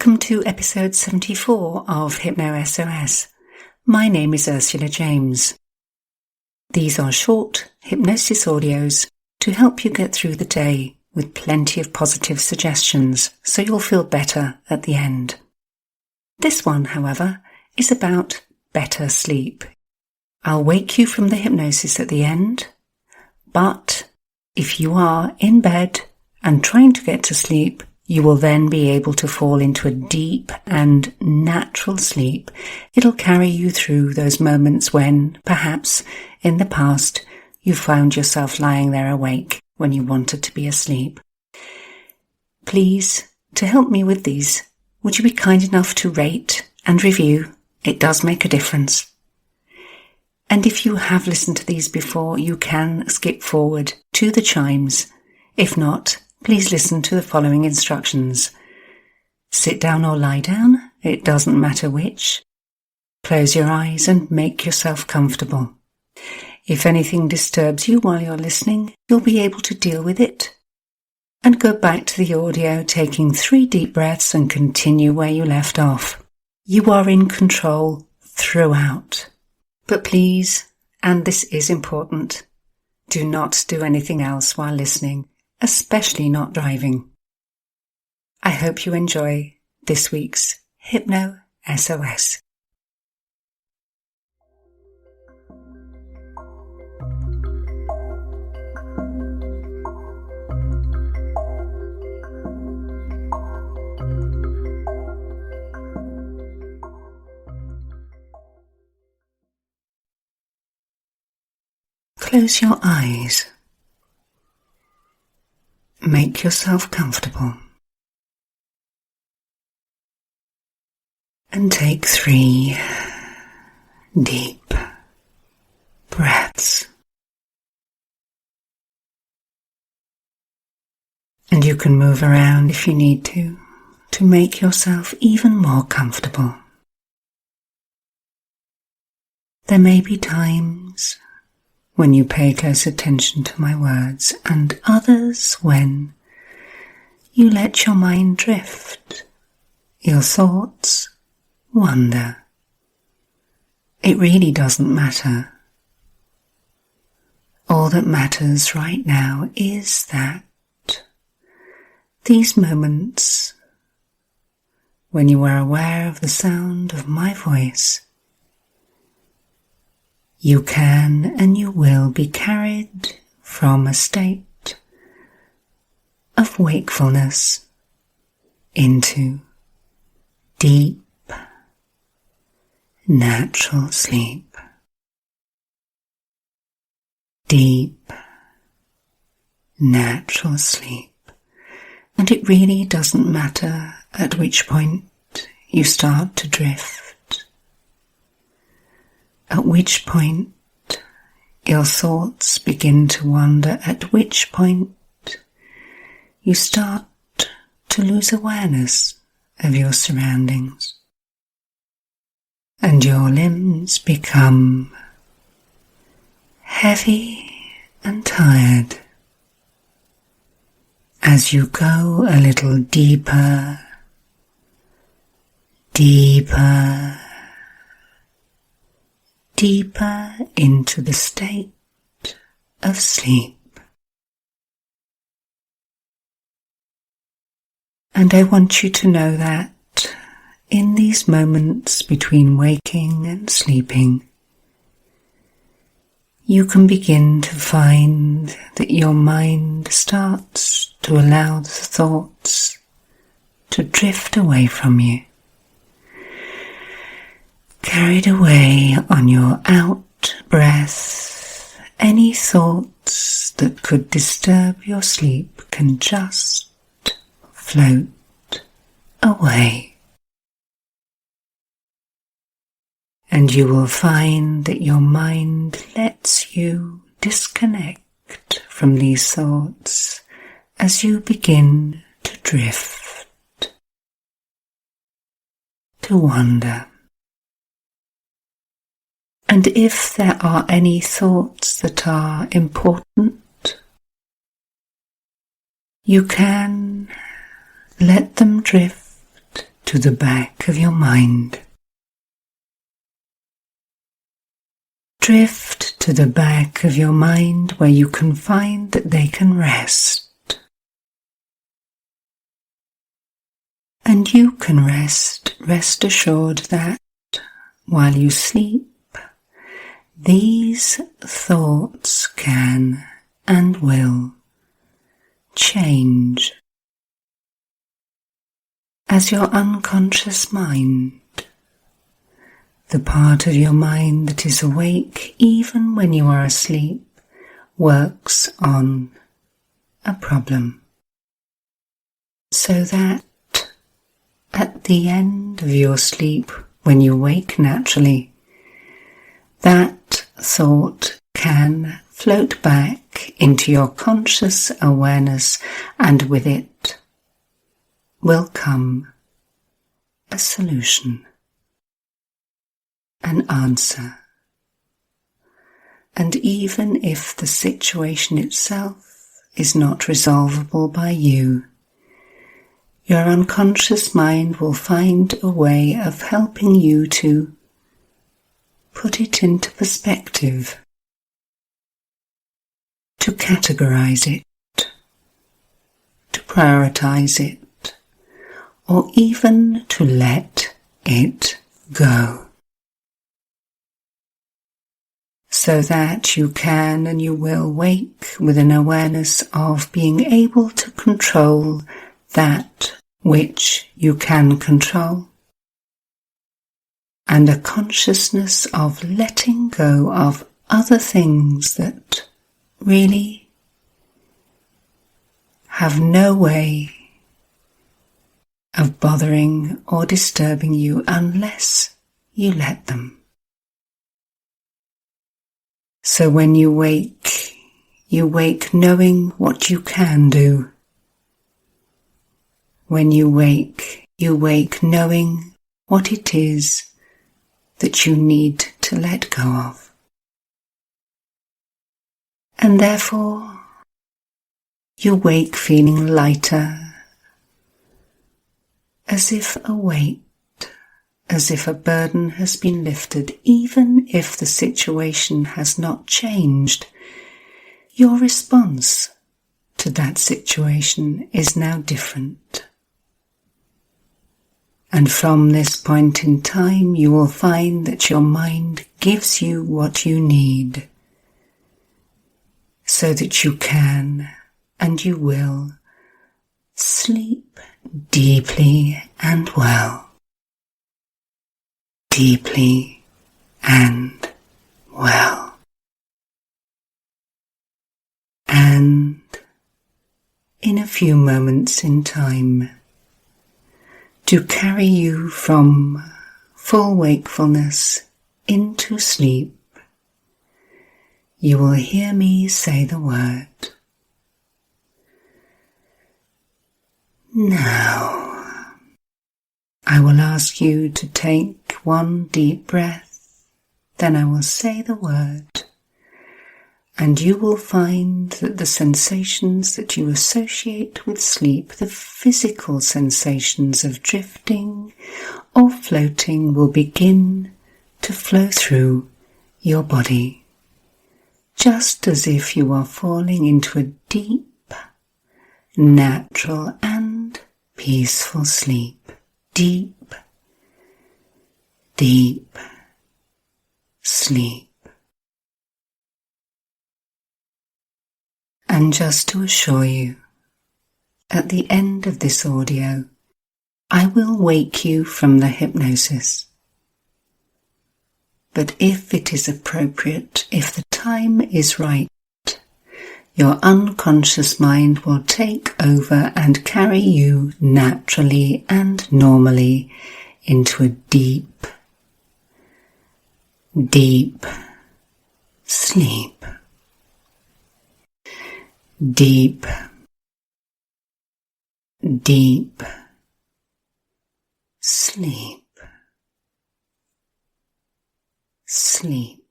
Welcome to episode 74 of HypnoSOS. My name is Ursula James. These are short hypnosis audios to help you get through the day with plenty of positive suggestions so you'll feel better at the end. This one, however, is about better sleep. I'll wake you from the hypnosis at the end, but if you are in bed and trying to get to sleep, you will then be able to fall into a deep and natural sleep. It'll carry you through those moments when, perhaps, in the past, you found yourself lying there awake when you wanted to be asleep. Please, to help me with these, would you be kind enough to rate and review? It does make a difference. And if you have listened to these before, you can skip forward to the chimes. If not, please listen to the following instructions. Sit down or lie down, it doesn't matter which. Close your eyes and make yourself comfortable. If anything disturbs you while you're listening, you'll be able to deal with it. And go back to the audio, taking 3 deep breaths and continue where you left off. You are in control throughout. But please, and this is important, do not do anything else while listening, especially not driving. I hope you enjoy this week's HypnoSOS. Close your eyes. Make yourself comfortable. And take 3 deep breaths. And you can move around if you need to make yourself even more comfortable. There may be times when you pay close attention to my words, and others when you let your mind drift, your thoughts wander. It really doesn't matter. All that matters right now is that these moments, when you are aware of the sound of my voice, you can and you will be carried from a state of wakefulness into deep, natural sleep. Deep, natural sleep. And it really doesn't matter at which point you start to drift. At which point your thoughts begin to wander, at which point you start to lose awareness of your surroundings, and your limbs become heavy and tired as you go a little deeper, deeper, deeper into the state of sleep. And I want you to know that in these moments between waking and sleeping, you can begin to find that your mind starts to allow the thoughts to drift away from you. Carried away on your out breath, any thoughts that could disturb your sleep can just float away. And you will find that your mind lets you disconnect from these thoughts as you begin to drift, to wander. And if there are any thoughts that are important, you can let them drift to the back of your mind. Drift to the back of your mind where you can find that they can rest. And you can rest assured that while you sleep, these thoughts can and will change as your unconscious mind, the part of your mind that is awake even when you are asleep, works on a problem, so that at the end of your sleep, when you wake naturally, that thought can float back into your conscious awareness, and with it will come a solution, an answer. And even if the situation itself is not resolvable by you, your unconscious mind will find a way of helping you to put it into perspective, to categorize it, to prioritize it, or even to let it go, so that you can and you will wake with an awareness of being able to control that which you can control, and a consciousness of letting go of other things that really have no way of bothering or disturbing you unless you let them. So when you wake knowing what you can do. When you wake knowing what it is that you need to let go of. And therefore, you wake feeling lighter, as if a weight, as if a burden has been lifted, even if the situation has not changed. Your response to that situation is now different. And from this point in time, you will find that your mind gives you what you need, so that you can and you will sleep deeply and well. Deeply and well. And in a few moments in time, to carry you from full wakefulness into sleep, you will hear me say the word. Now, I will ask you to take one deep breath, then I will say the word, and you will find that the sensations that you associate with sleep, the physical sensations of drifting or floating, will begin to flow through your body, just as if you are falling into a deep, natural and peaceful sleep. Deep, deep sleep. And just to assure you, at the end of this audio, I will wake you from the hypnosis. But if it is appropriate, if the time is right, your unconscious mind will take over and carry you naturally and normally into a deep, deep sleep. Deep, deep sleep. Sleep.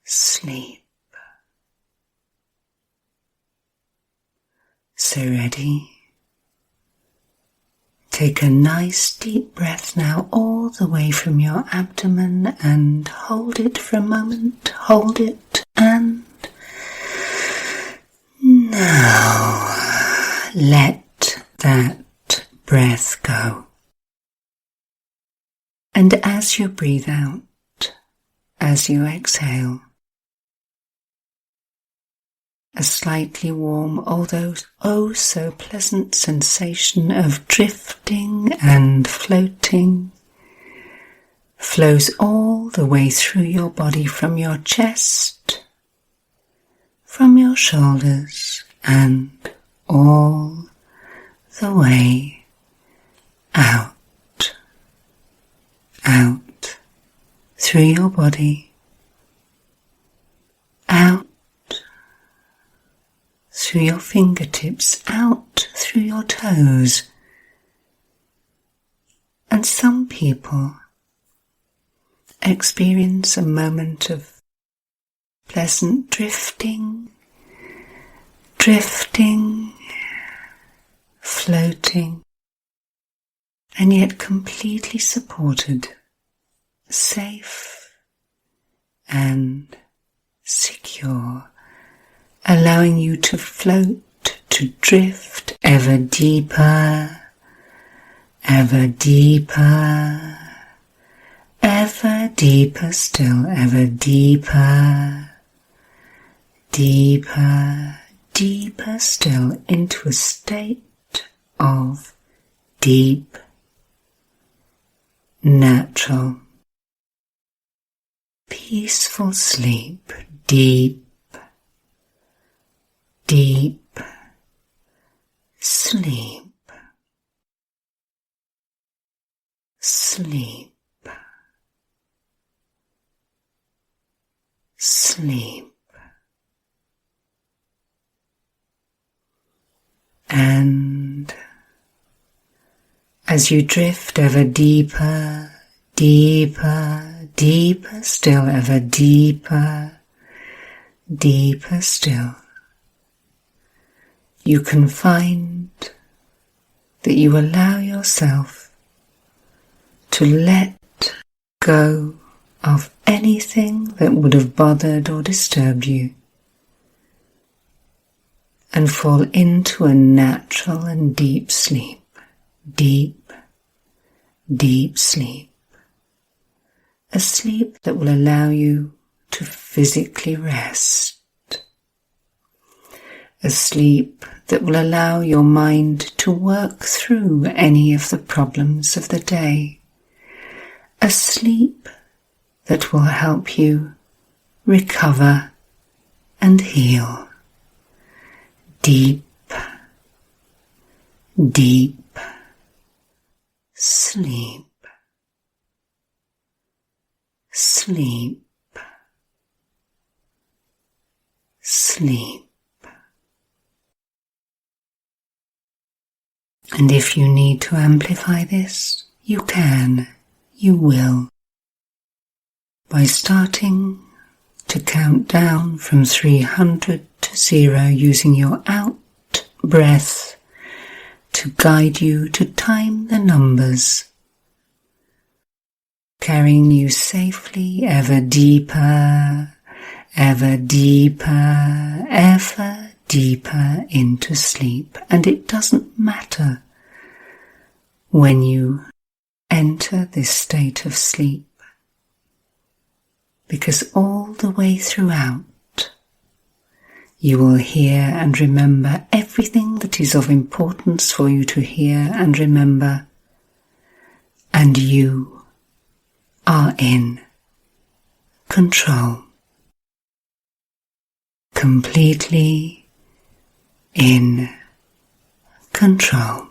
Sleep. So ready Take a nice deep breath now all the way from your abdomen and hold it for a moment. Hold it and now let that breath go. And as you breathe out, as you exhale, a slightly warm, although oh so pleasant sensation of drifting and floating flows all the way through your body from your chest, from your shoulders, and all the way out through your body, out through your fingertips, out through your toes. And some people experience a moment of pleasant drifting, floating, and yet completely supported, safe and secure, allowing you to float, to drift ever deeper, ever deeper, ever deeper still, ever deeper, deeper, deeper still into a state of deep, natural, peaceful sleep, deep sleep, sleep, sleep. And as you drift ever deeper, deeper, deeper still, ever deeper, deeper still, you can find that you allow yourself to let go of anything that would have bothered or disturbed you and fall into a natural and deep sleep, deep sleep, a sleep that will allow you to physically rest, a sleep that will allow your mind to work through any of the problems of the day, a sleep that will help you recover and heal. Deep sleep, sleep, sleep. And if you need to amplify this, you can, you will, by starting to count down from 300 to 0 using your out breath to guide you to time the numbers, carrying you safely ever deeper, ever deeper, ever deeper into sleep. And it doesn't matter when you enter this state of sleep, because all the way throughout you will hear and remember everything that is of importance for you to hear and remember, and you are in control, completely in control.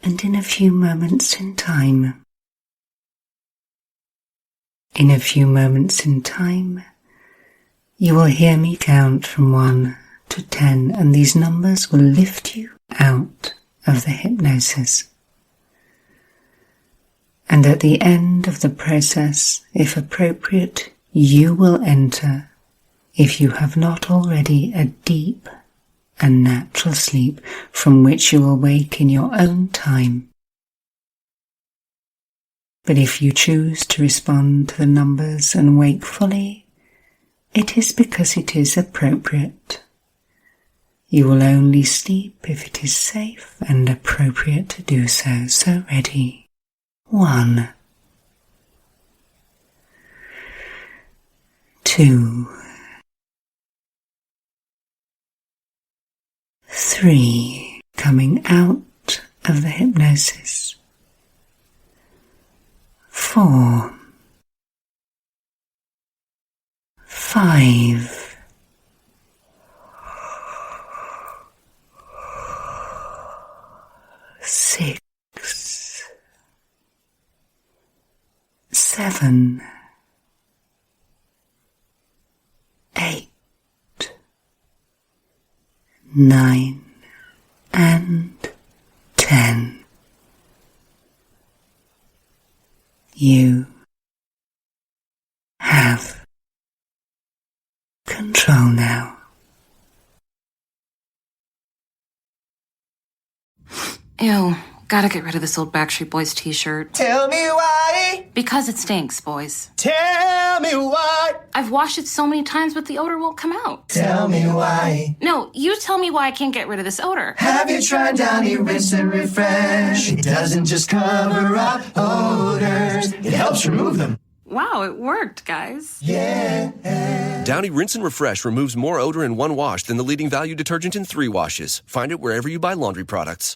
And in a few moments in time, In a few moments in time, you will hear me count from 1 to 10, and these numbers will lift you out of the hypnosis. And at the end of the process, if appropriate, you will enter, if you have not already, a deep and natural sleep from which you will wake in your own time. But if you choose to respond to the numbers and wake fully, it is because it is appropriate. You will only sleep if it is safe and appropriate to do so. So ready. 1, 2, 3, coming out of the hypnosis. 4, 5, 6, 7, 8, 9, and 10. You have control now. Ew, gotta get rid of this old Backstreet Boys t-shirt. Tell me why. Because it stinks, boys. Tell me why. I've washed it so many times, but the odor won't come out. Tell me why. No, you tell me why I can't get rid of this odor. Have you tried Downy Rinse and Refresh? It doesn't just cover up odors, it helps remove them. Wow, it worked, guys. Yeah. Downy Rinse and Refresh removes more odor in one wash than the leading value detergent in 3 washes. Find it wherever you buy laundry products.